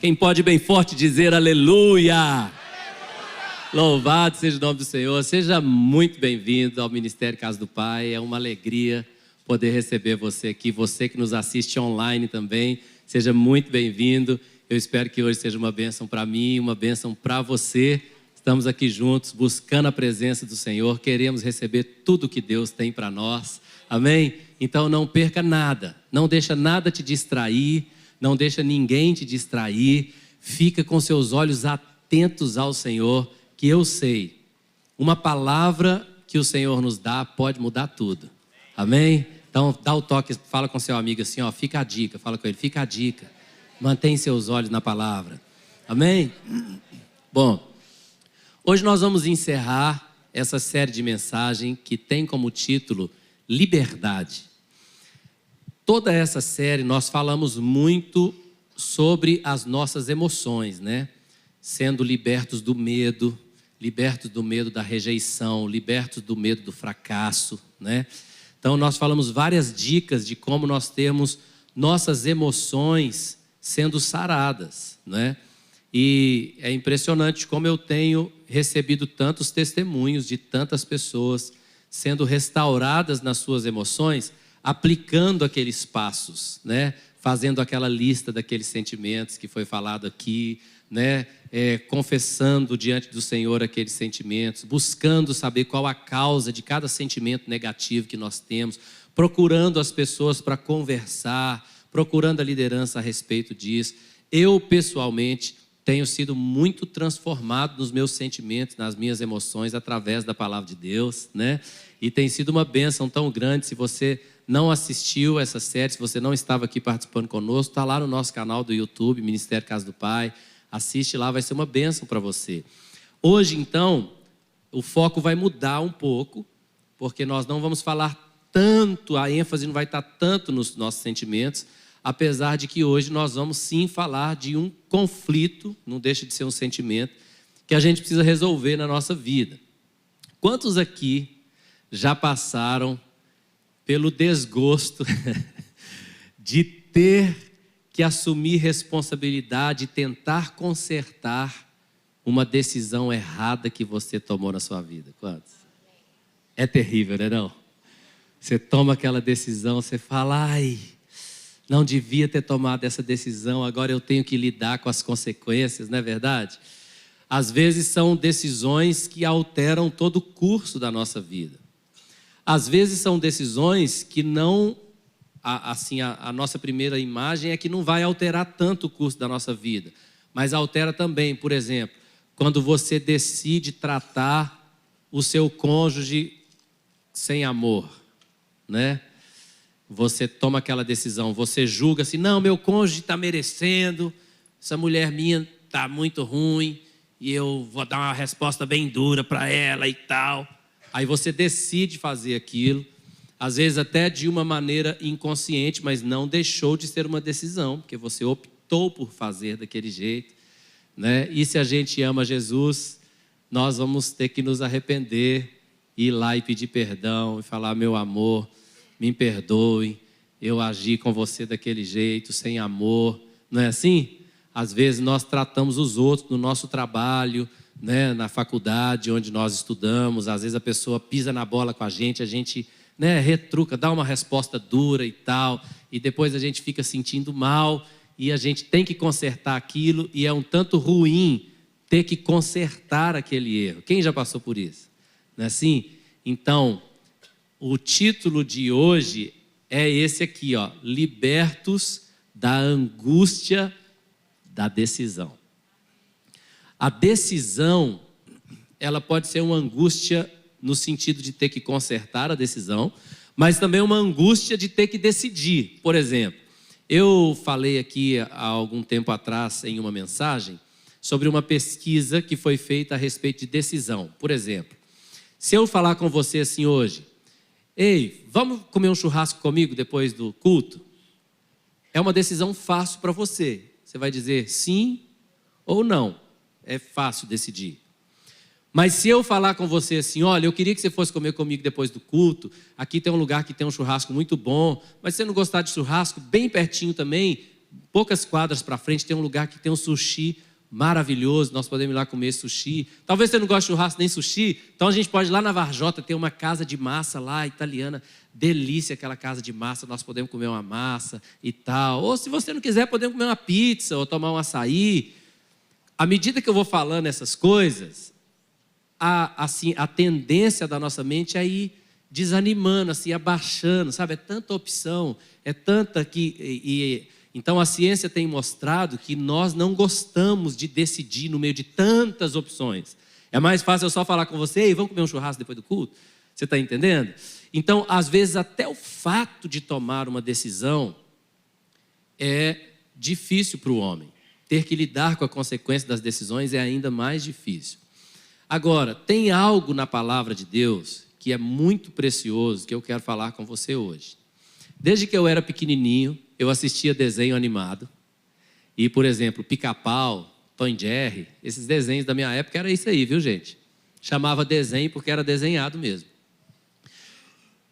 Quem pode bem forte dizer aleluia? Aleluia! Louvado seja o nome do Senhor. Seja muito bem-vindo ao Ministério Casa do Pai. É uma alegria poder receber você aqui. Você que nos assiste online também, seja muito bem-vindo. Eu espero que hoje seja uma bênção para mim, uma bênção para você. Estamos aqui juntos, buscando a presença do Senhor. Queremos receber tudo que Deus tem para nós. Amém? Então não perca nada. Não deixa nada te distrair. Não deixa ninguém te distrair. Fica com seus olhos atentos ao Senhor, que eu sei, uma palavra que o Senhor nos dá pode mudar tudo. Amém? Então dá o toque, fala com seu amigo assim, ó, fica a dica, fala com ele, fica a dica. Mantém seus olhos na palavra. Amém? Bom, hoje nós vamos encerrar essa série de mensagem que tem como título Liberdade. Toda essa série nós falamos muito sobre as nossas emoções, né? Sendo libertos do medo da rejeição, libertos do medo do fracasso, né? Então nós falamos várias dicas de como nós temos nossas emoções sendo saradas, né? E é impressionante como eu tenho recebido tantos testemunhos de tantas pessoas sendo restauradas nas suas emoções, aplicando aqueles passos, né? Fazendo aquela lista daqueles sentimentos que foi falado aqui, né? Confessando diante do Senhor aqueles sentimentos, buscando saber qual a causa de cada sentimento negativo que nós temos, procurando as pessoas para conversar, procurando a liderança a respeito disso. Eu, pessoalmente, tenho sido muito transformado nos meus sentimentos, nas minhas emoções, através da palavra de Deus, né? E tem sido uma bênção tão grande. Se você não assistiu essa série, se você não estava aqui participando conosco, está lá no nosso canal do YouTube, Ministério Casa do Pai. Assiste lá, vai ser uma bênção para você. Hoje, então, o foco vai mudar um pouco, porque nós não vamos falar tanto, a ênfase não vai estar tanto nos nossos sentimentos, apesar de que hoje nós vamos sim falar de um conflito, não deixa de ser um sentimento, que a gente precisa resolver na nossa vida. Quantos aqui já passaram pelo desgosto de ter que assumir responsabilidade e tentar consertar uma decisão errada que você tomou na sua vida? Quantos? É terrível, né não? Você toma aquela decisão, você fala, ai, não devia ter tomado essa decisão, agora eu tenho que lidar com as consequências, não é verdade? Às vezes são decisões que alteram todo o curso da nossa vida. Às vezes são decisões que não, a nossa primeira imagem é que não vai alterar tanto o curso da nossa vida, mas altera também, por exemplo, quando você decide tratar o seu cônjuge sem amor, né? Você toma aquela decisão, você julga assim, não, meu cônjuge está merecendo, essa mulher minha está muito ruim e eu vou dar uma resposta bem dura para ela e tal. Aí você decide fazer aquilo, às vezes até de uma maneira inconsciente, mas não deixou de ser uma decisão, porque você optou por fazer daquele jeito, né? E se a gente ama Jesus, nós vamos ter que nos arrepender, ir lá e pedir perdão e falar, meu amor, me perdoe, eu agi com você daquele jeito, sem amor, não é assim? Às vezes nós tratamos os outros no nosso trabalho, né, na faculdade onde nós estudamos, às vezes a pessoa pisa na bola com a gente, né, retruca, dá uma resposta dura e tal, e depois a gente fica sentindo mal, e a gente tem que consertar aquilo, e é um tanto ruim ter que consertar aquele erro. Quem já passou por isso? Não é assim? Então, o título de hoje é esse aqui, ó, Libertos da Angústia da Decisão. A decisão, ela pode ser uma angústia no sentido de ter que consertar a decisão, mas também uma angústia de ter que decidir. Por exemplo, eu falei aqui há algum tempo atrás em uma mensagem sobre uma pesquisa que foi feita a respeito de decisão. Por exemplo, se eu falar com você assim hoje, ei, vamos comer um churrasco comigo depois do culto? É uma decisão fácil para você. Você vai dizer sim ou não. É fácil decidir. Mas se eu falar com você assim, olha, eu queria que você fosse comer comigo depois do culto, aqui tem um lugar que tem um churrasco muito bom, mas se você não gostar de churrasco, bem pertinho também, poucas quadras para frente tem um lugar que tem um sushi maravilhoso, nós podemos ir lá comer sushi. Talvez você não goste de churrasco nem sushi, então a gente pode ir lá na Varjota, ter uma casa de massa lá, italiana, delícia aquela casa de massa, nós podemos comer uma massa e tal. Ou se você não quiser, podemos comer uma pizza ou tomar um açaí. À medida que eu vou falando essas coisas, a tendência da nossa mente é ir desanimando, assim, abaixando, sabe? É tanta opção, é tanta que... Então, a ciência tem mostrado que nós não gostamos de decidir no meio de tantas opções. É mais fácil eu só falar com você, ei, vamos comer um churrasco depois do culto? Você está entendendo? Então, às vezes, até o fato de tomar uma decisão é difícil para o homem. Ter que lidar com a consequência das decisões é ainda mais difícil. Agora, tem algo na palavra de Deus que é muito precioso, que eu quero falar com você hoje. Desde que eu era pequenininho, eu assistia desenho animado. E, por exemplo, Pica-Pau, Tom e Jerry, esses desenhos da minha época era isso aí, viu, gente? Chamava desenho porque era desenhado mesmo.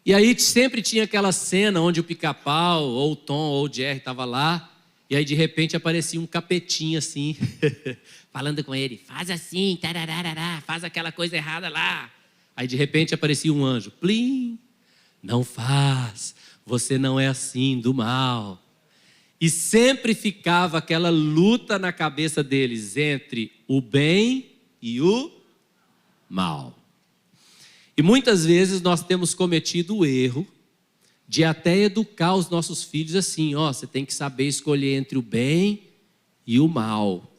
E aí sempre tinha aquela cena onde o Pica-Pau, ou o Tom, ou o Jerry estava lá, e aí de repente aparecia um capetinho assim, falando com ele, faz assim, tarararará, faz aquela coisa errada lá. Aí de repente aparecia um anjo, plim, não faz, você não é assim, do mal. E sempre ficava aquela luta na cabeça deles entre o bem e o mal. E muitas vezes nós temos cometido o erro de até educar os nossos filhos assim, ó, você tem que saber escolher entre o bem e o mal.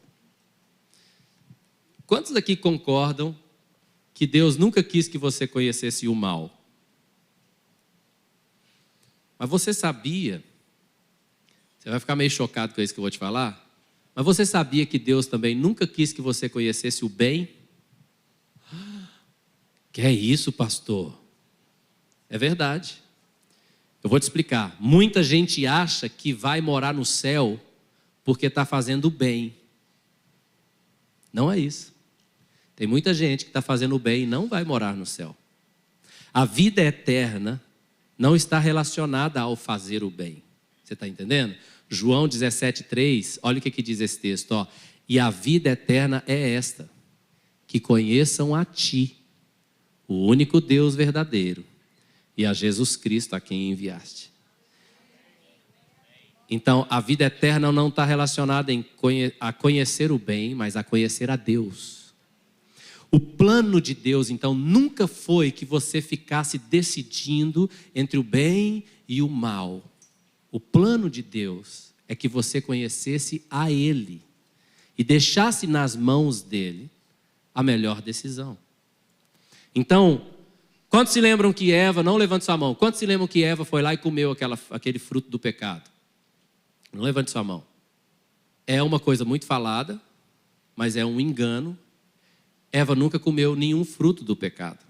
Quantos aqui concordam que Deus nunca quis que você conhecesse o mal? Mas você sabia, você vai ficar meio chocado com isso que eu vou te falar, mas você sabia que Deus também nunca quis que você conhecesse o bem? Que é isso, pastor? É verdade. Eu vou te explicar. Muita gente acha que vai morar no céu porque está fazendo o bem. Não é isso. Tem muita gente que está fazendo o bem e não vai morar no céu. A vida eterna não está relacionada ao fazer o bem. Você está entendendo? João 17,3, olha o que diz esse texto. Ó. E a vida eterna é esta, que conheçam a ti, o único Deus verdadeiro, e a Jesus Cristo a quem enviaste. Então, a vida eterna não está relacionada a conhecer o bem, mas a conhecer a Deus. O plano de Deus, então, nunca foi que você ficasse decidindo entre o bem e o mal. O plano de Deus é que você conhecesse a Ele e deixasse nas mãos dEle a melhor decisão. Então, quantos se lembram que Eva, não levante sua mão, quantos se lembram que Eva foi lá e comeu aquele fruto do pecado? Não levante sua mão. É uma coisa muito falada, mas é um engano. Eva nunca comeu nenhum fruto do pecado.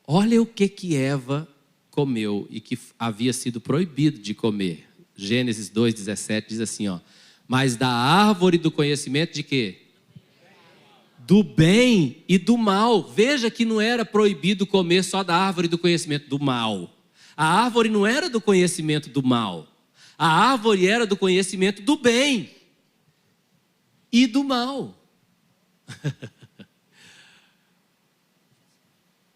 Olha o que Eva comeu e que havia sido proibido de comer. Gênesis 2,17 diz assim, ó, mas da árvore do conhecimento de quê? Do bem e do mal. Veja que não era proibido comer só da árvore do conhecimento do mal. A árvore não era do conhecimento do mal. A árvore era do conhecimento do bem e do mal.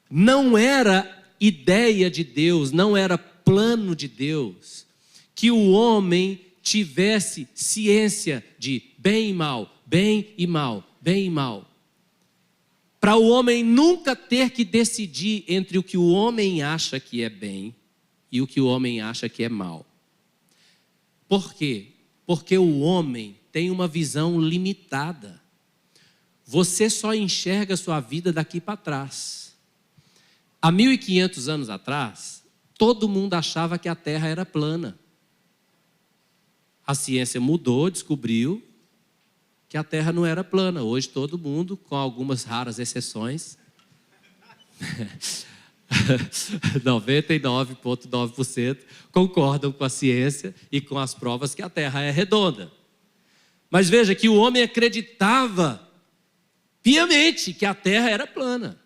Não era ideia de Deus, não era plano de Deus que o homem tivesse ciência de bem e mal, bem e mal, bem e mal. Para o homem nunca ter que decidir entre o que o homem acha que é bem e o que o homem acha que é mal. Por quê? Porque o homem tem uma visão limitada. Você só enxerga a sua vida daqui para trás. Há 1.500 anos atrás, todo mundo achava que a Terra era plana. A ciência mudou, descobriu que a Terra não era plana. Hoje todo mundo, com algumas raras exceções, 99,9% concordam com a ciência e com as provas que a Terra é redonda. Mas veja que o homem acreditava piamente que a Terra era plana.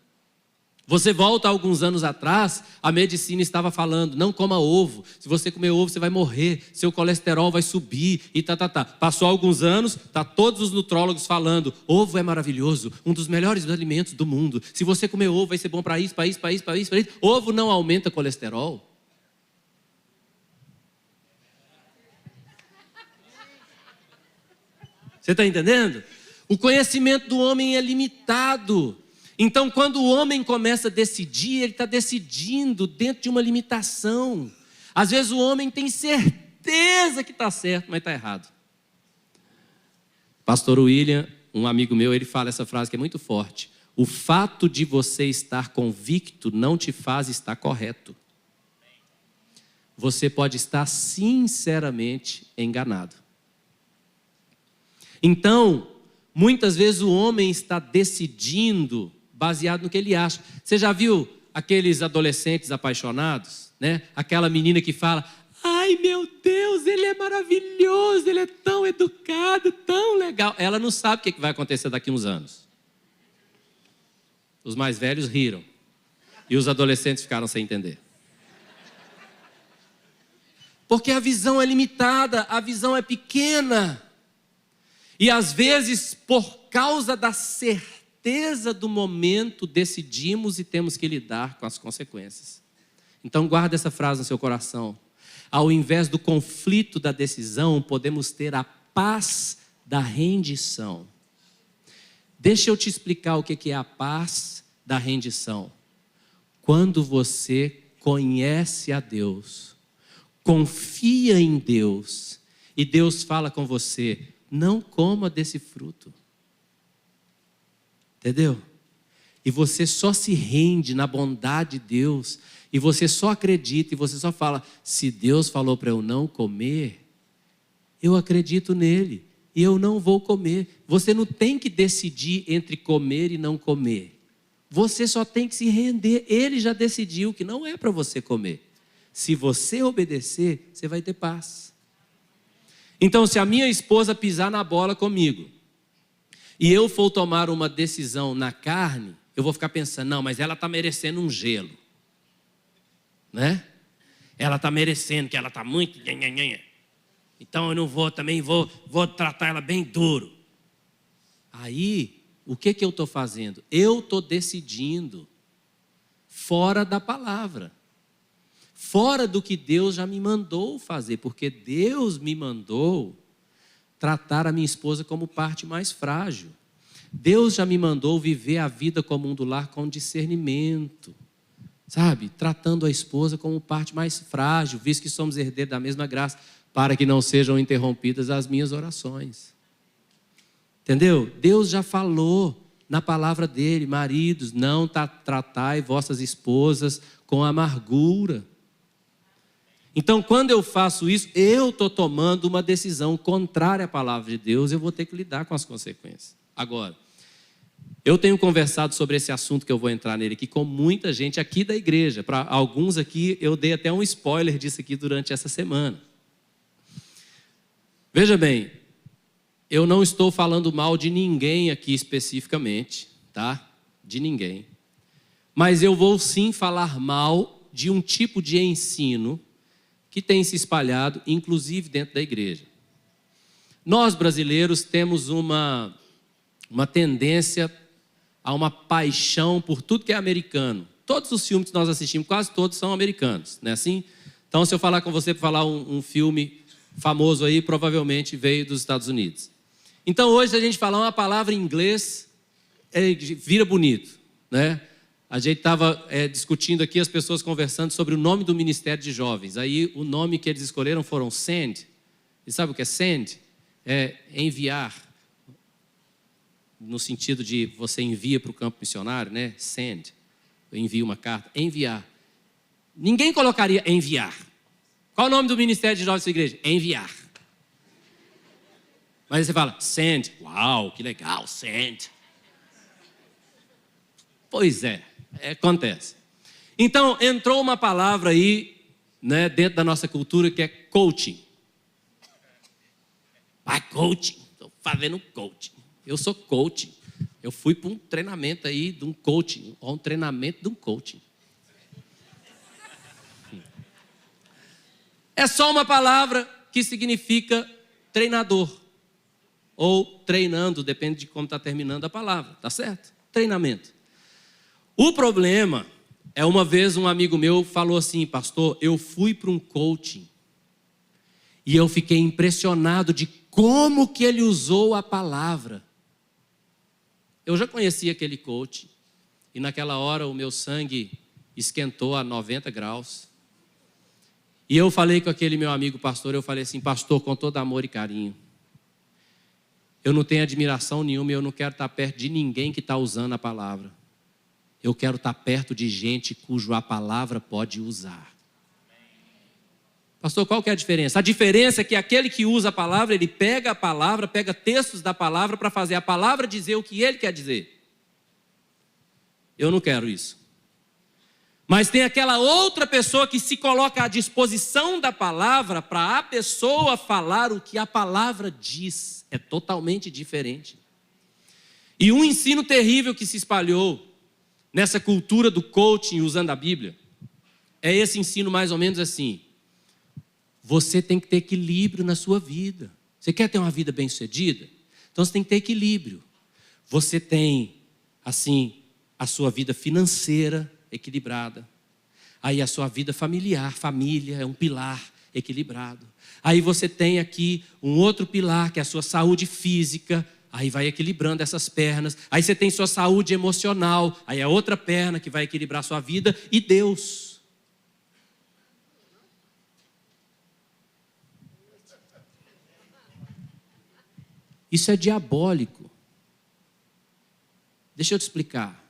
Você volta alguns anos atrás, a medicina estava falando, não coma ovo. Se você comer ovo, você vai morrer, seu colesterol vai subir e tá. Passou alguns anos, tá todos os nutrólogos falando, ovo é maravilhoso, um dos melhores alimentos do mundo. Se você comer ovo, vai ser bom para isso. Ovo não aumenta colesterol. Você está entendendo? O conhecimento do homem é limitado. Então, quando o homem começa a decidir, ele está decidindo dentro de uma limitação. Às vezes o homem tem certeza que está certo, mas está errado. Pastor William, um amigo meu, ele fala essa frase que é muito forte. O fato de você estar convicto não te faz estar correto. Você pode estar sinceramente enganado. Então, muitas vezes o homem está decidindo baseado no que ele acha. Você já viu aqueles adolescentes apaixonados, né? Aquela menina que fala, ai meu Deus, ele é maravilhoso, ele é tão educado, tão legal. Ela não sabe o que vai acontecer daqui a uns anos. Os mais velhos riram e os adolescentes ficaram sem entender. Porque a visão é limitada, a visão é pequena. E às vezes, por causa da certeza do momento, decidimos e temos que lidar com as consequências. Então guarda essa frase no seu coração. Ao invés do conflito da decisão, podemos ter a paz da rendição. Deixa eu te explicar o que é a paz da rendição. Quando você conhece a Deus, confia em Deus, e Deus fala com você, não coma desse fruto. Entendeu? E você só se rende na bondade de Deus, e você só acredita, e você só fala, se Deus falou para eu não comer, eu acredito nele, e eu não vou comer. Você não tem que decidir entre comer e não comer. Você só tem que se render. Ele já decidiu que não é para você comer. Se você obedecer, você vai ter paz. Então, se a minha esposa pisar na bola comigo, e eu for tomar uma decisão na carne, eu vou ficar pensando, não, mas ela está merecendo um gelo. Né? Ela está merecendo, que ela está muito... Então eu não vou, também vou tratar ela bem duro. Aí, o que eu estou fazendo? Eu estou decidindo fora da palavra. Fora do que Deus já me mandou fazer, porque Deus me mandou tratar a minha esposa como parte mais frágil. Deus já me mandou viver a vida comum do lar com discernimento, sabe? Tratando a esposa como parte mais frágil, visto que somos herdeiros da mesma graça, para que não sejam interrompidas as minhas orações. Entendeu? Deus já falou na palavra dele, maridos, não tratai vossas esposas com amargura. Então, quando eu faço isso, eu estou tomando uma decisão contrária à palavra de Deus, eu vou ter que lidar com as consequências. Agora, eu tenho conversado sobre esse assunto que eu vou entrar nele aqui com muita gente aqui da igreja. Para alguns aqui, eu dei até um spoiler disso aqui durante essa semana. Veja bem, eu não estou falando mal de ninguém aqui especificamente, tá? De ninguém. Mas eu vou sim falar mal de um tipo de ensino que tem se espalhado, inclusive dentro da igreja. Nós, brasileiros, temos uma tendência a uma paixão por tudo que é americano. Todos os filmes que nós assistimos, quase todos são americanos, não é assim? Então, se eu falar com você para falar um filme famoso aí, provavelmente veio dos Estados Unidos. Então, hoje, se a gente falar uma palavra em inglês, vira bonito, né? A gente estava discutindo aqui, as pessoas conversando sobre o nome do Ministério de Jovens. Aí o nome que eles escolheram foram Send. E sabe o que é Send? É enviar. No sentido de você envia para o campo missionário, né? Send. Eu envio uma carta. Enviar. Ninguém colocaria enviar. Qual o nome do Ministério de Jovens da sua igreja? Enviar. Mas aí você fala, Send. Uau, que legal, Send. Pois é. Acontece. Então, entrou uma palavra aí, né, dentro da nossa cultura, que é coaching. Vai, coaching. Estou fazendo coaching. Eu sou coaching. Eu fui para um treinamento aí de um coaching, ou um treinamento de um coaching. É só uma palavra que significa treinador. Ou treinando, depende de como está terminando a palavra, tá certo? Treinamento. O problema é, uma vez um amigo meu falou assim: pastor, eu fui para um coaching e eu fiquei impressionado de como que ele usou a palavra. Eu já conhecia aquele coach e naquela hora o meu sangue esquentou a 90 graus. E eu falei com aquele meu amigo pastor, eu falei assim: pastor, com todo amor e carinho, eu não tenho admiração nenhuma e eu não quero estar perto de ninguém que está usando a palavra. Eu quero estar perto de gente cujo a palavra pode usar. Pastor, qual que é a diferença? A diferença é que aquele que usa a palavra, ele pega a palavra, pega textos da palavra para fazer a palavra dizer o que ele quer dizer. Eu não quero isso. Mas tem aquela outra pessoa que se coloca à disposição da palavra para a pessoa falar o que a palavra diz. É totalmente diferente. E um ensino terrível que se espalhou nessa cultura do coaching usando a Bíblia é esse ensino mais ou menos assim: você tem que ter equilíbrio na sua vida. Você quer ter uma vida bem-sucedida? Então você tem que ter equilíbrio. Você tem, assim, a sua vida financeira equilibrada. Aí a sua vida familiar, família é um pilar equilibrado. Aí você tem aqui um outro pilar, que é a sua saúde física. Aí vai equilibrando essas pernas. Aí você tem sua saúde emocional. Aí é outra perna que vai equilibrar a sua vida. E Deus. Isso é diabólico. Deixa eu te explicar.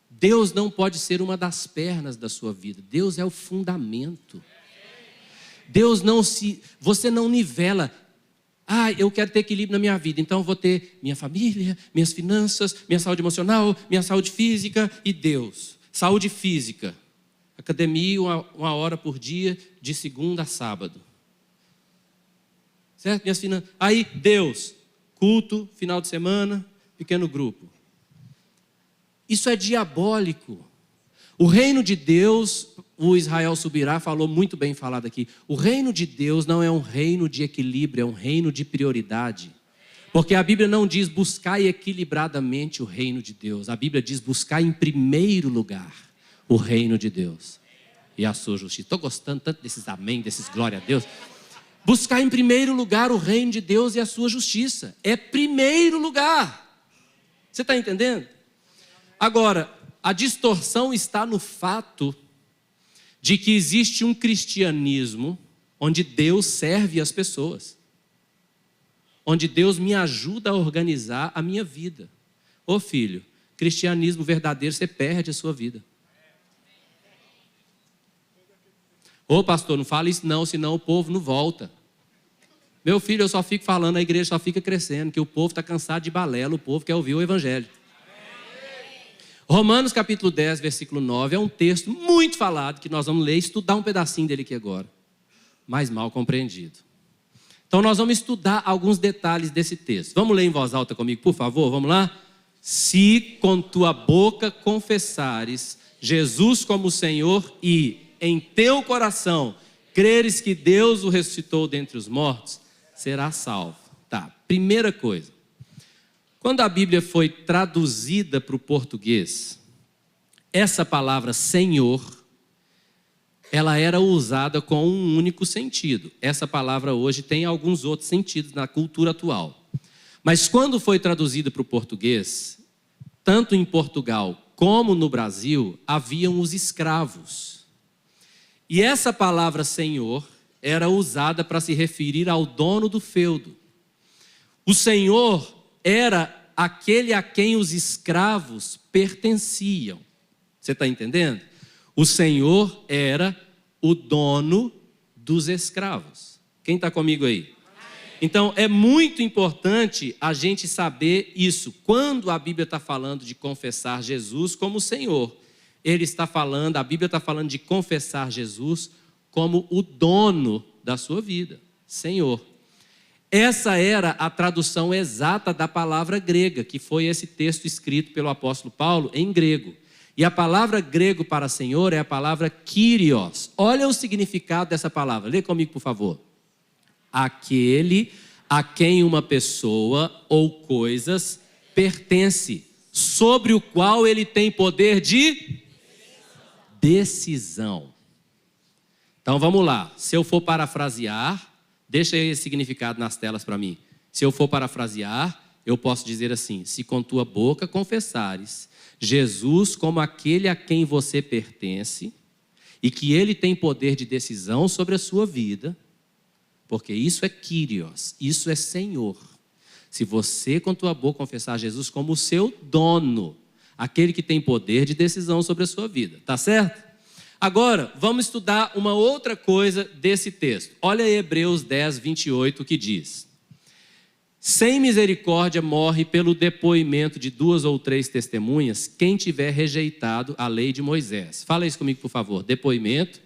Deus não pode ser uma das pernas da sua vida. Deus é o fundamento. Deus não se... Você não nivela. Ah, eu quero ter equilíbrio na minha vida, então eu vou ter minha família, minhas finanças, minha saúde emocional, minha saúde física e Deus. Saúde física. Academia, uma hora por dia, de segunda a sábado. Certo? Minhas finanças. Aí, Deus. Culto, final de semana, pequeno grupo. Isso é diabólico. O reino de Deus, o Israel Subirá falou muito bem falado aqui. O reino de Deus não é um reino de equilíbrio, é um reino de prioridade. Porque a Bíblia não diz buscar equilibradamente o reino de Deus. A Bíblia diz buscar em primeiro lugar o reino de Deus e a sua justiça. Estou gostando tanto desses amém, desses glória a Deus. Buscar em primeiro lugar o reino de Deus e a sua justiça. É primeiro lugar. Você está entendendo? Agora, a distorção está no fato de que existe um cristianismo onde Deus serve as pessoas. Onde Deus me ajuda a organizar a minha vida. Ô filho, cristianismo verdadeiro, você perde a sua vida. Ô pastor, não fala isso não, senão o povo não volta. Meu filho, eu só fico falando, a igreja só fica crescendo, que o povo está cansado de balela, o povo quer ouvir o evangelho. Romanos capítulo 10, versículo 9, é um texto muito falado, que nós vamos ler e estudar um pedacinho dele aqui agora, mas mal compreendido. Então nós vamos estudar alguns detalhes desse texto. Vamos ler em voz alta comigo, por favor, vamos lá? Se com tua boca confessares Jesus como Senhor e em teu coração creres que Deus o ressuscitou dentre os mortos, serás salvo. Tá, primeira coisa. Quando a Bíblia foi traduzida para o português, essa palavra Senhor, ela era usada com um único sentido. Essa palavra hoje tem alguns outros sentidos na cultura atual. Mas quando foi traduzida para o português, tanto em Portugal como no Brasil, haviam os escravos. E essa palavra Senhor era usada para se referir ao dono do feudo. O Senhor era aquele a quem os escravos pertenciam. Você está entendendo? O Senhor era o dono dos escravos. Quem está comigo aí? Então, é muito importante a gente saber isso. Quando a Bíblia está falando de confessar Jesus como Senhor, a Bíblia está falando de confessar Jesus como o dono da sua vida, Senhor. Essa era a tradução exata da palavra grega, que foi esse texto escrito pelo apóstolo Paulo em grego. E a palavra grego para Senhor é a palavra Kyrios. Olha o significado dessa palavra. Lê comigo, por favor. Aquele a quem uma pessoa ou coisas pertence, sobre o qual ele tem poder de decisão. Então vamos lá. Se eu for parafrasear, deixa esse significado nas telas para mim. Se eu for parafrasear, eu posso dizer assim: se com tua boca confessares Jesus como aquele a quem você pertence e que ele tem poder de decisão sobre a sua vida, porque isso é Kyrios, isso é Senhor. Se você com tua boca confessar Jesus como o seu dono, aquele que tem poder de decisão sobre a sua vida, tá certo? Agora, vamos estudar uma outra coisa desse texto. Olha aí Hebreus 10, 28, que diz: sem misericórdia morre pelo depoimento de 2 ou 3 testemunhas quem tiver rejeitado a lei de Moisés. Fala isso comigo, por favor. Depoimento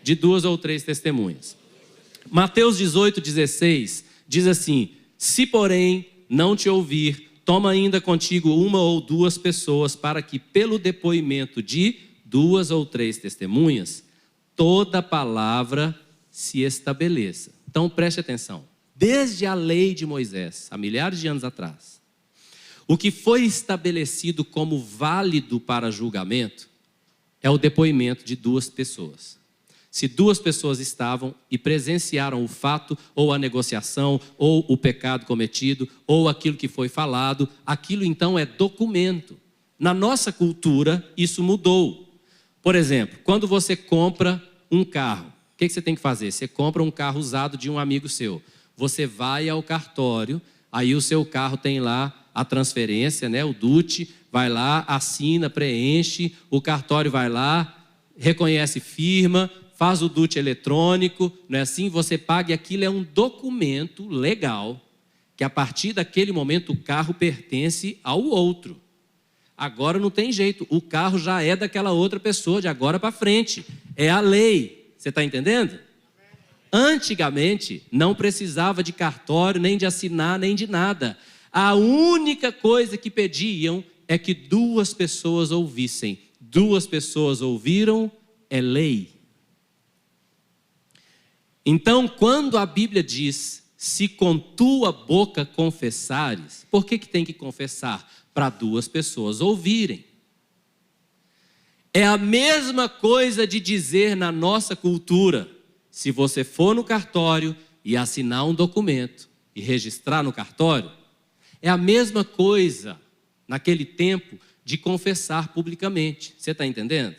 de 2 ou 3 testemunhas. Mateus 18, 16 diz assim: se porém não te ouvir, toma ainda contigo 1 ou 2 pessoas, para que pelo depoimento de 2 ou 3 testemunhas, toda palavra se estabeleça. Então preste atenção. Desde a lei de Moisés, há milhares de anos atrás, o que foi estabelecido como válido para julgamento é o depoimento de 2 pessoas. Se 2 pessoas estavam e presenciaram o fato, ou a negociação, ou o pecado cometido, ou aquilo que foi falado, aquilo então é documento. Na nossa cultura, isso mudou. Por exemplo, quando você compra um carro, o que você tem que fazer? Você compra um carro usado de um amigo seu. Você vai ao cartório, aí o seu carro tem lá a transferência, né, o DUT, vai lá, assina, preenche, o cartório vai lá, reconhece firma, faz o DUT eletrônico, não é assim? Você paga e aquilo é um documento legal, que a partir daquele momento o carro pertence ao outro. Agora não tem jeito, o carro já é daquela outra pessoa, de agora para frente. É a lei, você está entendendo? Antigamente, não precisava de cartório, nem de assinar, nem de nada. A única coisa que pediam é que 2 pessoas ouvissem. 2 pessoas ouviram, é lei. Então, quando a Bíblia diz, se com tua boca confessares, por que tem que confessar? Para 2 pessoas ouvirem. É a mesma coisa de dizer na nossa cultura: se você for no cartório e assinar um documento e registrar no cartório, é a mesma coisa naquele tempo de confessar publicamente. Você está entendendo?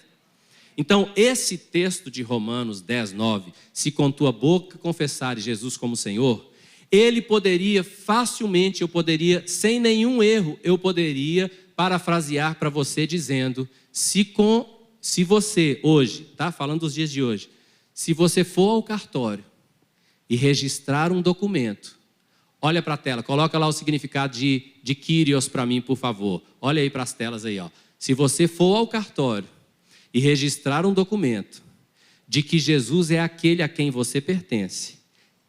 Então, esse texto de Romanos 10, 9, se com tua boca confessares Jesus como Senhor, ele poderia facilmente, eu poderia, sem nenhum erro, eu poderia parafrasear para você dizendo: se você hoje, tá? Falando dos dias de hoje, se você for ao cartório e registrar um documento, olha para a tela, coloca lá o significado de Kyrios para mim, por favor. Olha aí para as telas aí, ó. Se você for ao cartório e registrar um documento de que Jesus é aquele a quem você pertence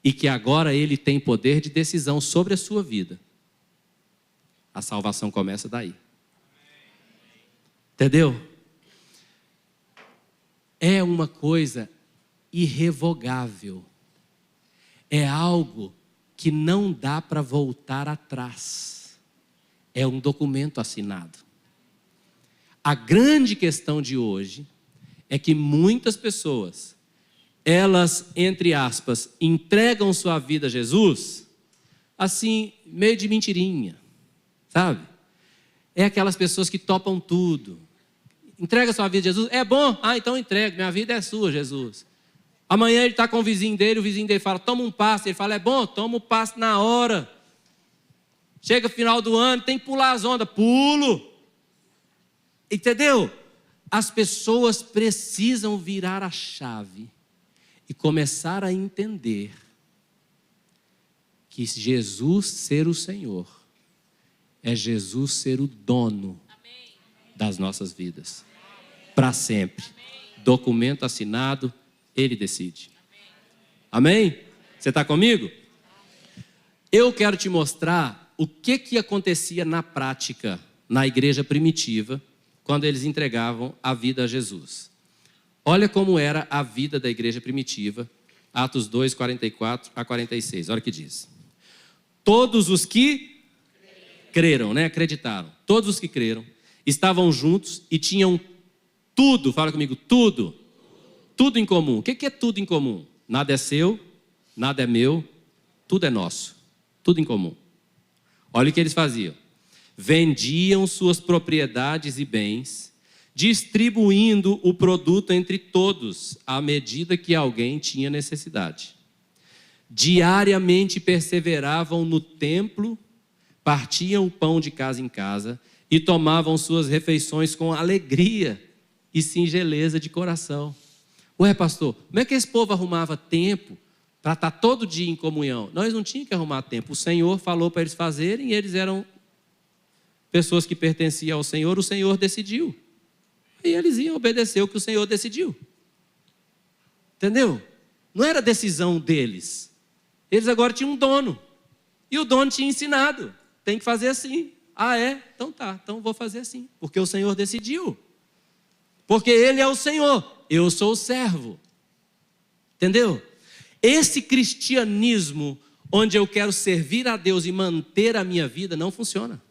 e que agora ele tem poder de decisão sobre a sua vida, a salvação começa daí. Entendeu? É uma coisa irrevogável. É algo que não dá para voltar atrás. É um documento assinado. A grande questão de hoje é que muitas pessoas, elas, entre aspas, entregam sua vida a Jesus, assim, meio de mentirinha, sabe? É aquelas pessoas que topam tudo. Entrega sua vida a Jesus, é bom? Ah, então entrega, minha vida é sua, Jesus. Amanhã ele está com o vizinho dele fala, toma um passe. Ele fala, é bom? Toma o passe na hora. Chega o final do ano, tem que pular as ondas. Pulo. Entendeu? As pessoas precisam virar a chave e começar a entender que Jesus ser o Senhor é Jesus ser o dono das nossas vidas. Para sempre. Documento assinado, Ele decide. Amém? Você está comigo? eu quero te mostrar o que acontecia na prática, na igreja primitiva, quando eles entregavam a vida a Jesus. Olha como era a vida da igreja primitiva, Atos 2, 44 a 46, olha o que diz. Todos os que creram, acreditaram, todos os que creram, estavam juntos e tinham tudo, fala comigo, tudo em comum. O que é tudo em comum? Nada é seu, nada é meu, tudo é nosso, tudo em comum. Olha o que eles faziam. Vendiam suas propriedades e bens, distribuindo o produto entre todos, à medida que alguém tinha necessidade. Diariamente perseveravam no templo, partiam o pão de casa em casa e tomavam suas refeições com alegria e singeleza de coração. Ué, pastor, como é que esse povo arrumava tempo para estar todo dia em comunhão? Nós não tínhamos que arrumar tempo. O Senhor falou para eles fazerem e eles eram pessoas que pertenciam ao Senhor, o Senhor decidiu. E eles iam obedecer o que o Senhor decidiu. Entendeu? Não era decisão deles. Eles agora tinham um dono. E o dono tinha ensinado. Tem que fazer assim. Ah, é? Então tá. Então vou fazer assim. Porque o Senhor decidiu. Porque Ele é o Senhor. Eu sou o servo. Entendeu? Esse cristianismo onde eu quero servir a Deus e manter a minha vida não funciona.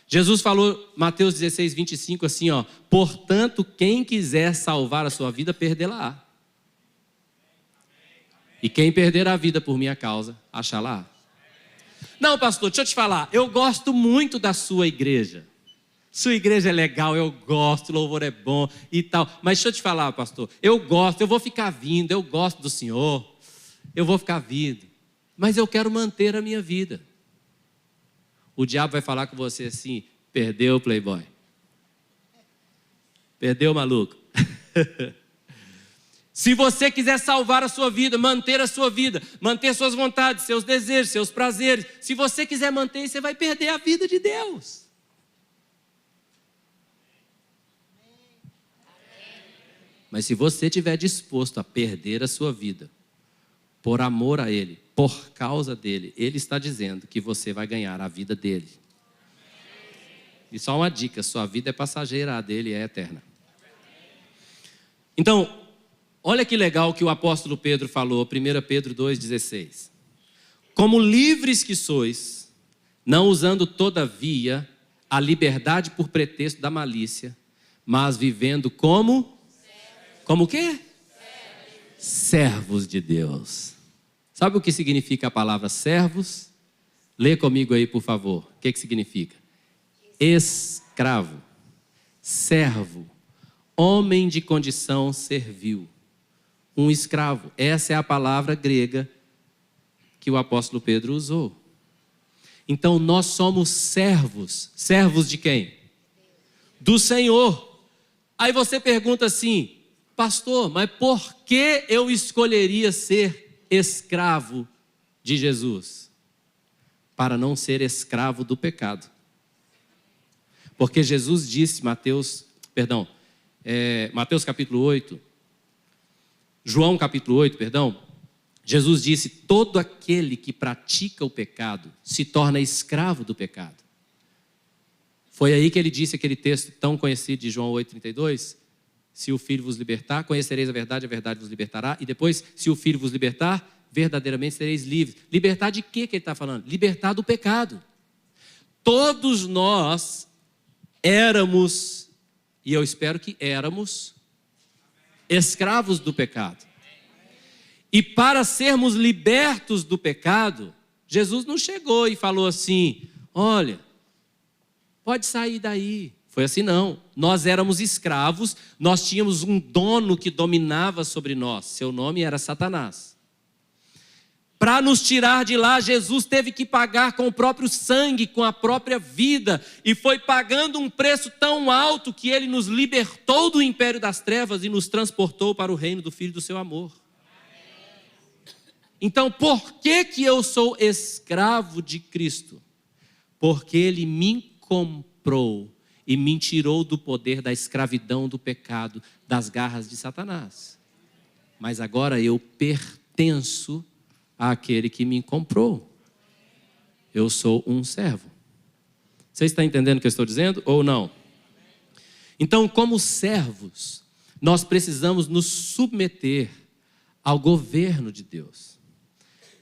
Jesus falou, Mateus 16, 25, assim, ó. Portanto, quem quiser salvar a sua vida, perdê-la-á. E quem perder a vida por minha causa, achá-la-á. Não, pastor, deixa eu te falar. Eu gosto muito da sua igreja. Sua igreja é legal, eu gosto, o louvor é bom e tal. Mas deixa eu te falar, pastor. Eu gosto, eu vou ficar vindo, eu gosto do Senhor. Eu vou ficar vindo. Mas eu quero manter a minha vida. O diabo vai falar com você assim, perdeu, playboy. Perdeu, maluco. Se você quiser salvar a sua vida, manter suas vontades, seus desejos, seus prazeres, se você quiser manter, você vai perder a vida de Deus. Mas se você estiver disposto a perder a sua vida, por amor a Ele, por causa dEle, Ele está dizendo que você vai ganhar a vida dEle. E só uma dica, sua vida é passageira, a dEle é eterna. Então, olha que legal que o apóstolo Pedro falou, 1 Pedro 2,16. Como livres que sois, não usando todavia a liberdade por pretexto da malícia, mas vivendo como o quê? Servos de Deus. Sabe o que significa a palavra servos? Lê comigo aí, por favor. O que significa? Escravo, servo, homem de condição servil. Um escravo. Essa é a palavra grega que o apóstolo Pedro usou. Então nós somos servos. Servos de quem? Do Senhor. Aí você pergunta assim, pastor, mas por que eu escolheria ser escravo de Jesus? Para não ser escravo do pecado. Porque Jesus disse, Mateus capítulo 8, João capítulo 8, Jesus disse, todo aquele que pratica o pecado se torna escravo do pecado. Foi aí que ele disse aquele texto tão conhecido de João 8,32, se o Filho vos libertar, conhecereis a verdade vos libertará, e depois, se o Filho vos libertar, verdadeiramente sereis livres. Libertar de quê que ele está falando? Libertar do pecado. Todos nós éramos, e eu espero que éramos, escravos do pecado. E para sermos libertos do pecado, Jesus não chegou e falou assim, olha, pode sair daí. Foi assim não, nós éramos escravos, nós tínhamos um dono que dominava sobre nós, seu nome era Satanás. Para nos tirar de lá, Jesus teve que pagar com o próprio sangue, com a própria vida, e foi pagando um preço tão alto que Ele nos libertou do império das trevas e nos transportou para o reino do Filho do seu amor. Então, por que eu sou escravo de Cristo? Porque Ele me comprou e me tirou do poder da escravidão do pecado, das garras de Satanás. Mas agora eu pertenço àquele que me comprou. Eu sou um servo. Você está entendendo o que eu estou dizendo ou não? Então, como servos, nós precisamos nos submeter ao governo de Deus.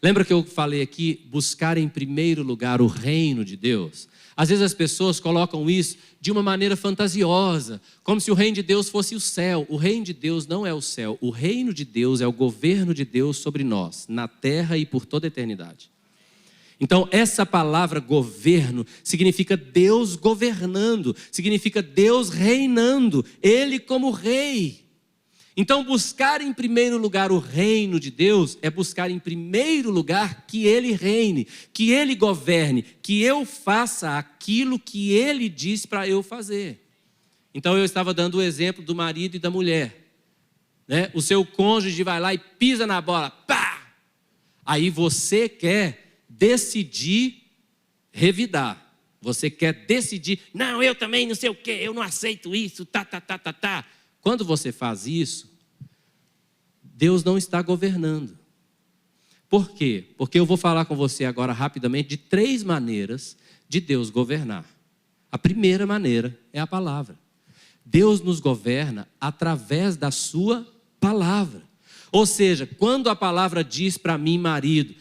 Lembra que eu falei aqui, buscar em primeiro lugar o reino de Deus? Às vezes as pessoas colocam isso de uma maneira fantasiosa, como se o reino de Deus fosse o céu. O reino de Deus não é o céu. O reino de Deus é o governo de Deus sobre nós, na terra e por toda a eternidade. Então, essa palavra governo significa Deus governando, significa Deus reinando, Ele como rei. Então, buscar em primeiro lugar o reino de Deus é buscar em primeiro lugar que Ele reine, que Ele governe, que eu faça aquilo que Ele diz para eu fazer. Então, eu estava dando o exemplo do marido e da mulher, né? O seu cônjuge vai lá e pisa na bola, pá! Aí você quer decidir revidar. Você quer decidir, não, eu também não sei o quê, eu não aceito isso, tá. Quando você faz isso, Deus não está governando. Por quê? Porque eu vou falar com você agora rapidamente de 3 maneiras de Deus governar. A primeira maneira é a palavra. Deus nos governa através da sua palavra. Ou seja, quando a palavra diz para mim, marido,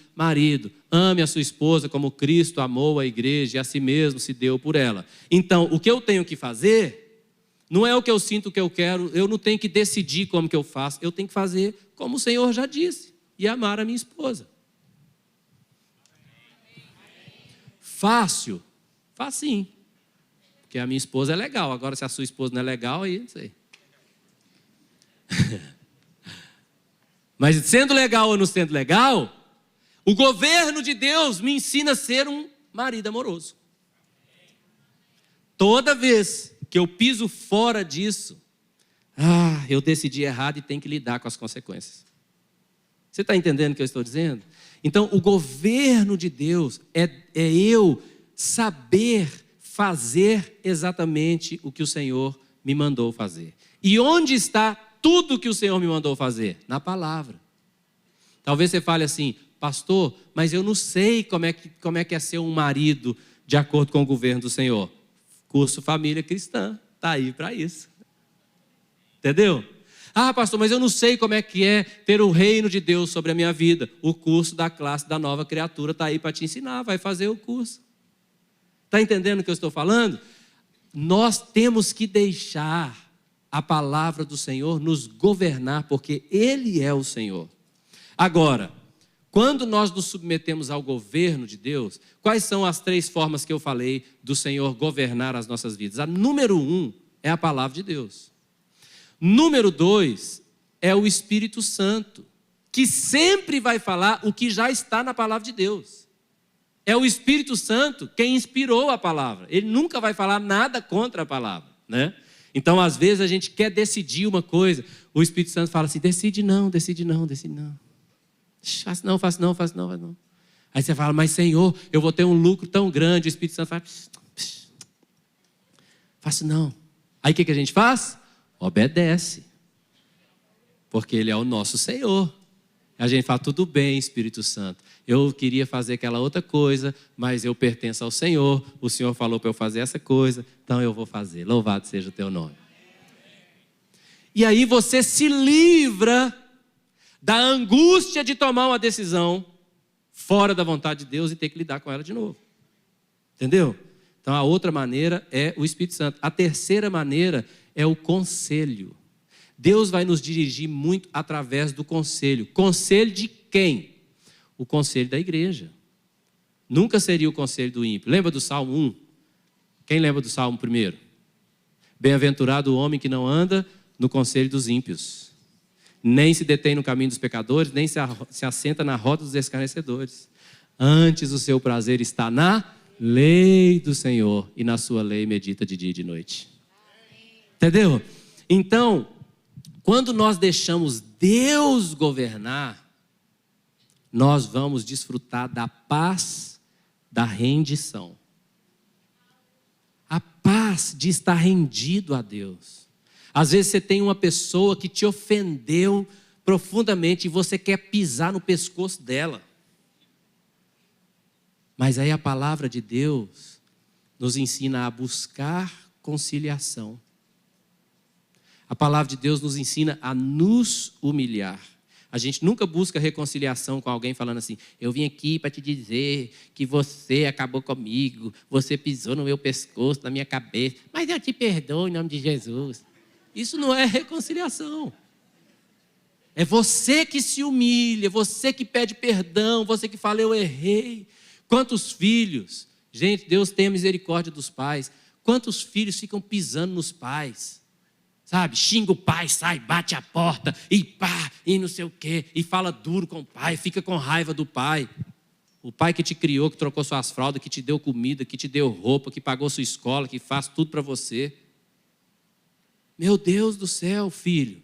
ame a sua esposa como Cristo amou a igreja e a si mesmo se deu por ela. Então, o que eu tenho que fazer não é o que eu sinto, o que eu quero, eu não tenho que decidir como que eu faço, eu tenho que fazer como o Senhor já disse, e amar a minha esposa. Fácil? Facinho. Porque a minha esposa é legal, agora se a sua esposa não é legal, aí não sei. Mas sendo legal ou não sendo legal, o governo de Deus me ensina a ser um marido amoroso. Toda vez que eu piso fora disso, eu decidi errado e tenho que lidar com as consequências. Você está entendendo o que eu estou dizendo? Então, o governo de Deus é eu saber fazer exatamente o que o Senhor me mandou fazer. E onde está tudo que o Senhor me mandou fazer? Na palavra. Talvez você fale assim, pastor, mas eu não sei como é que é ser um marido de acordo com o governo do Senhor. Curso Família Cristã, está aí para isso. Entendeu? Pastor, mas eu não sei como é que é ter o reino de Deus sobre a minha vida. O curso da classe da nova criatura está aí para te ensinar, vai fazer o curso. Está entendendo o que eu estou falando? Nós temos que deixar a palavra do Senhor nos governar, porque Ele é o Senhor. Agora, quando nós nos submetemos ao governo de Deus, quais são as 3 formas que eu falei do Senhor governar as nossas vidas? A número 1 é a palavra de Deus. Número 2 é o Espírito Santo, que sempre vai falar o que já está na palavra de Deus. É o Espírito Santo quem inspirou a palavra. Ele nunca vai falar nada contra a palavra, né? Então, às vezes, a gente quer decidir uma coisa, o Espírito Santo fala assim, decide não. Faça não. Aí você fala, mas Senhor, eu vou ter um lucro tão grande. O Espírito Santo fala, faça não. Aí o que a gente faz? Obedece. Porque Ele é o nosso Senhor. A gente fala, tudo bem, Espírito Santo. Eu queria fazer aquela outra coisa, mas eu pertenço ao Senhor. O Senhor falou para eu fazer essa coisa, então eu vou fazer. Louvado seja o teu nome. E aí você se livra da angústia de tomar uma decisão fora da vontade de Deus e ter que lidar com ela de novo. Entendeu? Então a outra maneira é o Espírito Santo. A terceira maneira é o conselho. Deus vai nos dirigir muito através do conselho. Conselho de quem? O conselho da igreja. Nunca seria o conselho do ímpio. Lembra do Salmo 1? Quem lembra do Salmo 1? Bem-aventurado o homem que não anda no conselho dos ímpios, nem se detém no caminho dos pecadores, nem se assenta na roda dos escarnecedores. Antes o seu prazer está na lei do Senhor, e na sua lei medita de dia e de noite. Entendeu? Então, quando nós deixamos Deus governar, nós vamos desfrutar da paz da rendição. A paz de estar rendido a Deus. Às vezes você tem uma pessoa que te ofendeu profundamente e você quer pisar no pescoço dela. Mas aí a palavra de Deus nos ensina a buscar conciliação. A palavra de Deus nos ensina a nos humilhar. A gente nunca busca reconciliação com alguém falando assim: eu vim aqui para te dizer que você acabou comigo, você pisou no meu pescoço, na minha cabeça, mas eu te perdoo em nome de Jesus. Isso não é reconciliação. É você que se humilha, você que pede perdão, você que fala: eu errei. Quantos filhos, gente, Deus tenha misericórdia dos pais, quantos filhos ficam pisando nos pais? Sabe, xinga o pai, sai, bate a porta, e pá, e não sei o quê, e fala duro com o pai, fica com raiva do pai. O pai que te criou, que trocou suas fraldas, que te deu comida, que te deu roupa, que pagou sua escola, que faz tudo para você. Meu Deus do céu, filho.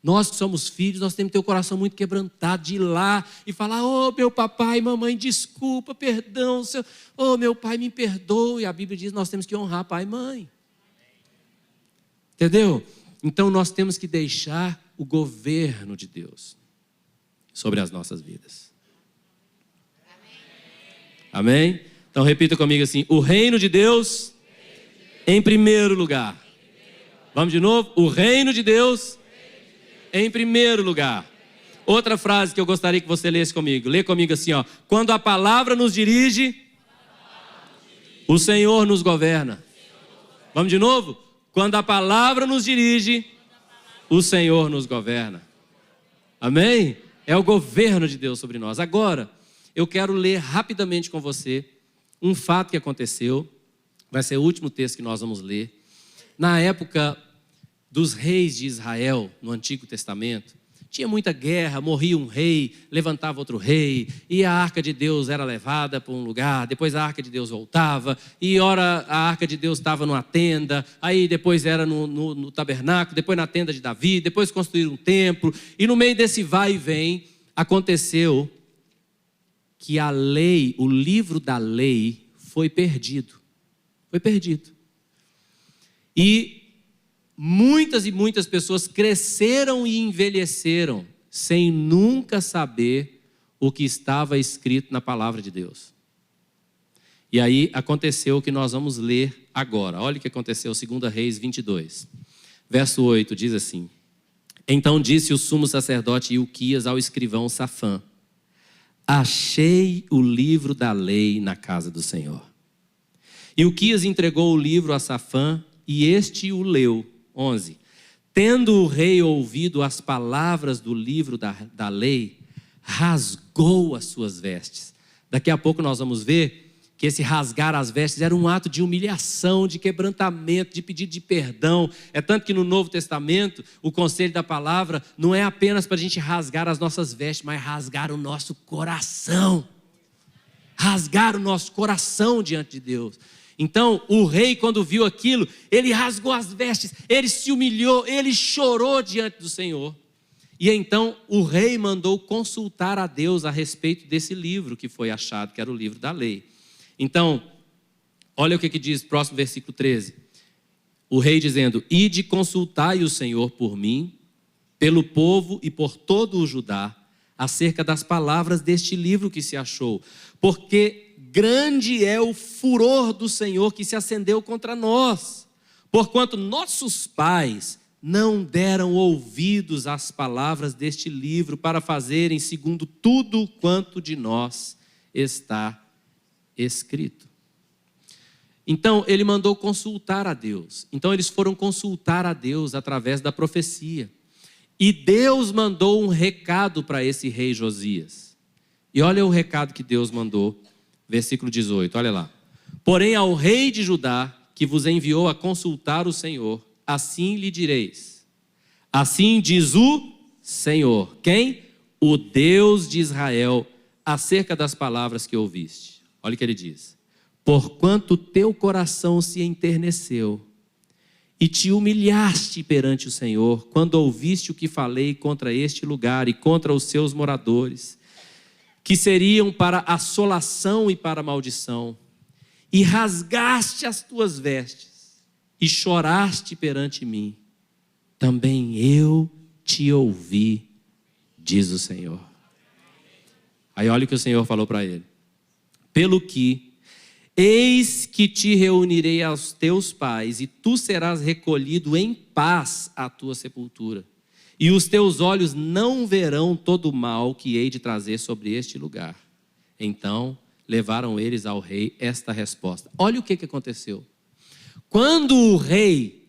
Nós que somos filhos, nós temos que ter o coração muito quebrantado de ir lá e falar: ô meu papai, mamãe, desculpa, perdão, ô meu pai, me perdoe. A Bíblia diz que nós temos que honrar pai e mãe. Entendeu? Então nós temos que deixar o governo de Deus sobre as nossas vidas. Amém? Então repita comigo assim: o reino de Deus em primeiro lugar. Vamos de novo? O reino de Deus em primeiro lugar. Outra frase que eu gostaria que você lesse comigo. Lê comigo assim, ó: quando a palavra nos dirige, o Senhor nos governa. Vamos de novo? Quando a palavra nos dirige, o Senhor nos governa. Amém? É o governo de Deus sobre nós. Agora, eu quero ler rapidamente com você um fato que aconteceu. Vai ser o último texto que nós vamos ler. Na época dos reis de Israel, no Antigo Testamento, tinha muita guerra, morria um rei, levantava outro rei, e a arca de Deus era levada para um lugar, depois a arca de Deus voltava, e ora a arca de Deus estava numa tenda, aí depois era no tabernáculo, depois na tenda de Davi, depois construíram um templo, e no meio desse vai e vem, aconteceu que a lei, o livro da lei, foi perdido. Foi perdido. E muitas e muitas pessoas cresceram e envelheceram sem nunca saber o que estava escrito na palavra de Deus. E aí aconteceu o que nós vamos ler agora. Olha o que aconteceu, 2 Reis 22. Verso 8 diz assim: então disse o sumo sacerdote Ilquias ao escrivão Safã: achei o livro da lei na casa do Senhor. Ilquias entregou o livro a Safã e este o leu. 11. Tendo o rei ouvido as palavras do livro da lei, rasgou as suas vestes. Daqui a pouco nós vamos ver que esse rasgar as vestes era um ato de humilhação, de quebrantamento, de pedido de perdão. É tanto que no Novo Testamento, o conselho da palavra não é apenas para a gente rasgar as nossas vestes, mas rasgar o nosso coração. Rasgar o nosso coração diante de Deus. Então, o rei, quando viu aquilo, ele rasgou as vestes, ele se humilhou, ele chorou diante do Senhor. E então, o rei mandou consultar a Deus a respeito desse livro que foi achado, que era o livro da lei. Então, olha o que diz, próximo versículo 13. O rei dizendo: ide consultai o Senhor por mim, pelo povo e por todo o Judá, acerca das palavras deste livro que se achou, porque grande é o furor do Senhor que se acendeu contra nós, porquanto nossos pais não deram ouvidos às palavras deste livro para fazerem segundo tudo quanto de nós está escrito. Então ele mandou consultar a Deus. Então eles foram consultar a Deus através da profecia. E Deus mandou um recado para esse rei Josias. E olha o recado que Deus mandou. Versículo 18, olha lá. Porém ao rei de Judá, que vos enviou a consultar o Senhor, assim lhe direis: assim diz o Senhor. Quem? O Deus de Israel, acerca das palavras que ouviste. Olha o que ele diz: porquanto teu coração se enterneceu e te humilhaste perante o Senhor, quando ouviste o que falei contra este lugar e contra os seus moradores, que seriam para assolação e para maldição, e rasgaste as tuas vestes, e choraste perante mim, também eu te ouvi, diz o Senhor. Aí olha o que o Senhor falou para ele: Pelo que, eis que te reunirei aos teus pais, e tu serás recolhido em paz à tua sepultura. E os teus olhos não verão todo o mal que hei de trazer sobre este lugar. Então levaram eles ao rei esta resposta. Olha o que aconteceu. Quando o rei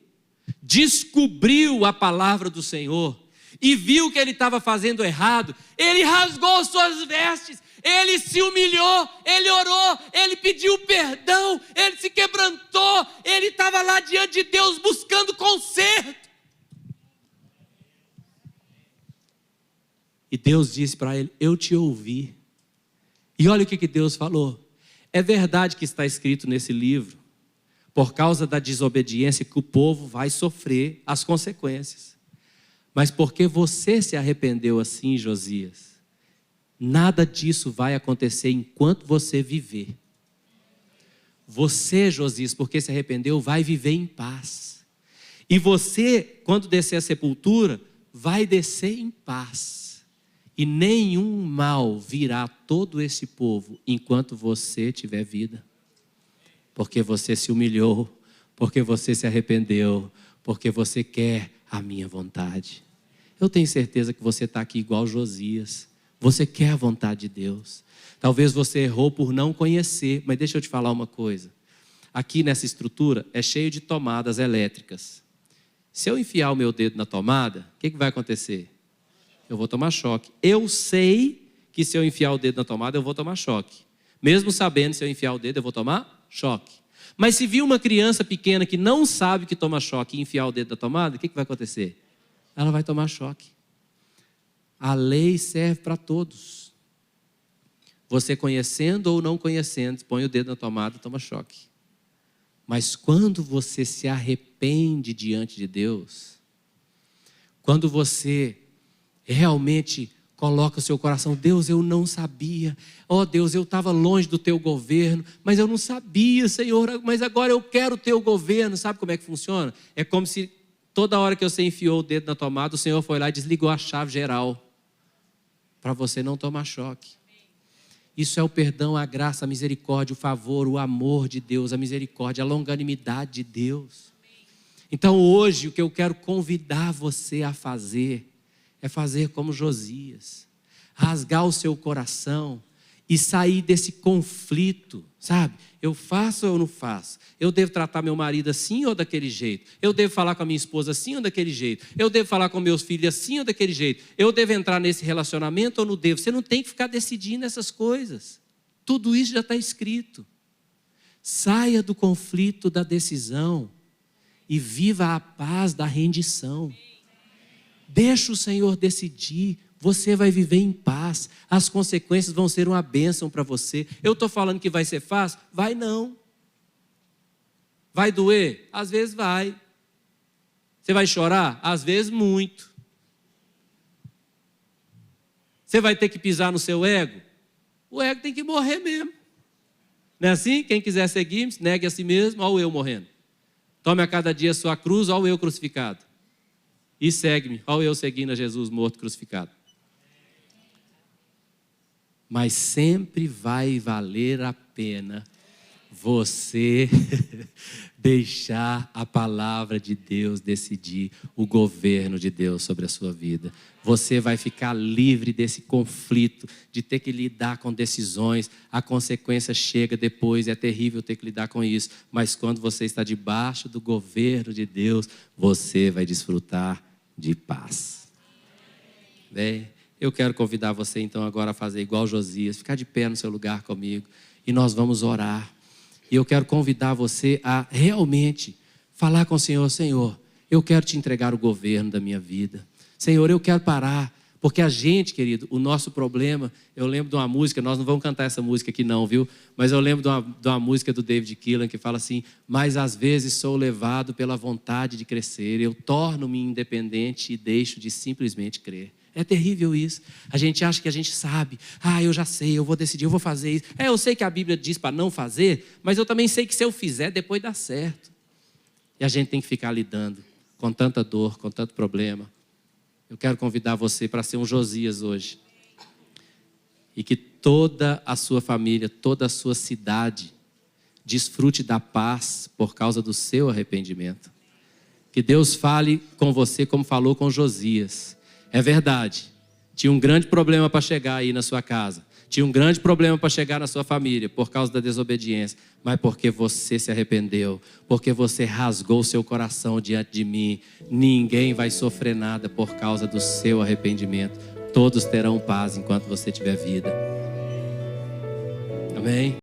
descobriu a palavra do Senhor e viu que ele estava fazendo errado, ele rasgou suas vestes, ele se humilhou, ele orou, ele pediu perdão, ele se quebrantou, ele estava lá diante de Deus buscando conserto. E Deus disse para ele: eu te ouvi. E olha o que Deus falou. É verdade que está escrito nesse livro, por causa da desobediência, que o povo vai sofrer as consequências. Mas porque você se arrependeu assim, Josias, nada disso vai acontecer enquanto você viver. Você, Josias, porque se arrependeu, vai viver em paz. E você, quando descer a sepultura, vai descer em paz. E nenhum mal virá a todo esse povo enquanto você tiver vida. Porque você se humilhou, porque você se arrependeu, porque você quer a minha vontade. Eu tenho certeza que você está aqui igual Josias. Você quer a vontade de Deus. Talvez você errou por não conhecer, mas deixa eu te falar uma coisa. Aqui nessa estrutura é cheio de tomadas elétricas. Se eu enfiar o meu dedo na tomada, o que vai acontecer? Eu vou tomar choque. Eu sei que se eu enfiar o dedo na tomada, eu vou tomar choque. Mesmo sabendo, se eu enfiar o dedo, eu vou tomar choque. Mas se vir uma criança pequena que não sabe que toma choque e enfiar o dedo na tomada, o que vai acontecer? Ela vai tomar choque. A lei serve para todos. Você conhecendo ou não conhecendo, põe o dedo na tomada e toma choque. Mas quando você se arrepende diante de Deus, quando você realmente coloca o seu coração: Deus, eu não sabia. Oh Deus, eu estava longe do teu governo, mas eu não sabia, Senhor, mas agora eu quero o teu governo. Sabe como é que funciona? É como se toda hora que você enfiou o dedo na tomada, o Senhor foi lá e desligou a chave geral, para você não tomar choque. Isso é o perdão, a graça, a misericórdia, o favor, o amor de Deus, a misericórdia, a longanimidade de Deus. Então hoje o que eu quero convidar você a fazer é fazer como Josias, rasgar o seu coração e sair desse conflito, sabe? Eu faço ou eu não faço? Eu devo tratar meu marido assim ou daquele jeito? Eu devo falar com a minha esposa assim ou daquele jeito? Eu devo falar com meus filhos assim ou daquele jeito? Eu devo entrar nesse relacionamento ou não devo? Você não tem que ficar decidindo essas coisas. Tudo isso já está escrito. Saia do conflito da decisão e viva a paz da rendição. Deixa o Senhor decidir, você vai viver em paz, as consequências vão ser uma bênção para você. Eu estou falando que vai ser fácil? Vai não. Vai doer? Às vezes vai. Você vai chorar? Às vezes muito. Você vai ter que pisar no seu ego? O ego tem que morrer mesmo. Não é assim? Quem quiser seguir, negue a si mesmo, olha o eu morrendo. Tome a cada dia a sua cruz, olha o eu crucificado. E segue-me, olha eu seguindo a Jesus morto crucificado. Mas sempre vai valer a pena você deixar a palavra de Deus decidir o governo de Deus sobre a sua vida. Você vai ficar livre desse conflito, de ter que lidar com decisões. A consequência chega depois, é terrível ter que lidar com isso. Mas quando você está debaixo do governo de Deus, você vai desfrutar de paz. Bem, eu quero convidar você então agora a fazer igual Josias, ficar de pé no seu lugar comigo e nós vamos orar. E eu quero convidar você a realmente falar com o Senhor: Senhor, eu quero te entregar o governo da minha vida. Senhor, eu quero parar, porque a gente, querido, o nosso problema, eu lembro de uma música, nós não vamos cantar essa música aqui não, viu? Mas eu lembro de uma música do David Keelan que fala assim: mas às vezes sou levado pela vontade de crescer, eu torno-me independente e deixo de simplesmente crer. É terrível isso. A gente acha que a gente sabe. Eu já sei, eu vou decidir, eu vou fazer isso. Eu sei que a Bíblia diz para não fazer, mas eu também sei que se eu fizer, depois dá certo. E a gente tem que ficar lidando com tanta dor, com tanto problema. Eu quero convidar você para ser um Josias hoje. E que toda a sua família, toda a sua cidade desfrute da paz por causa do seu arrependimento. Que Deus fale com você como falou com Josias. É verdade, tinha um grande problema para chegar aí na sua casa. Tinha um grande problema para chegar na sua família por causa da desobediência. Mas porque você se arrependeu, porque você rasgou seu coração diante de mim, ninguém vai sofrer nada por causa do seu arrependimento. Todos terão paz enquanto você tiver vida. Amém?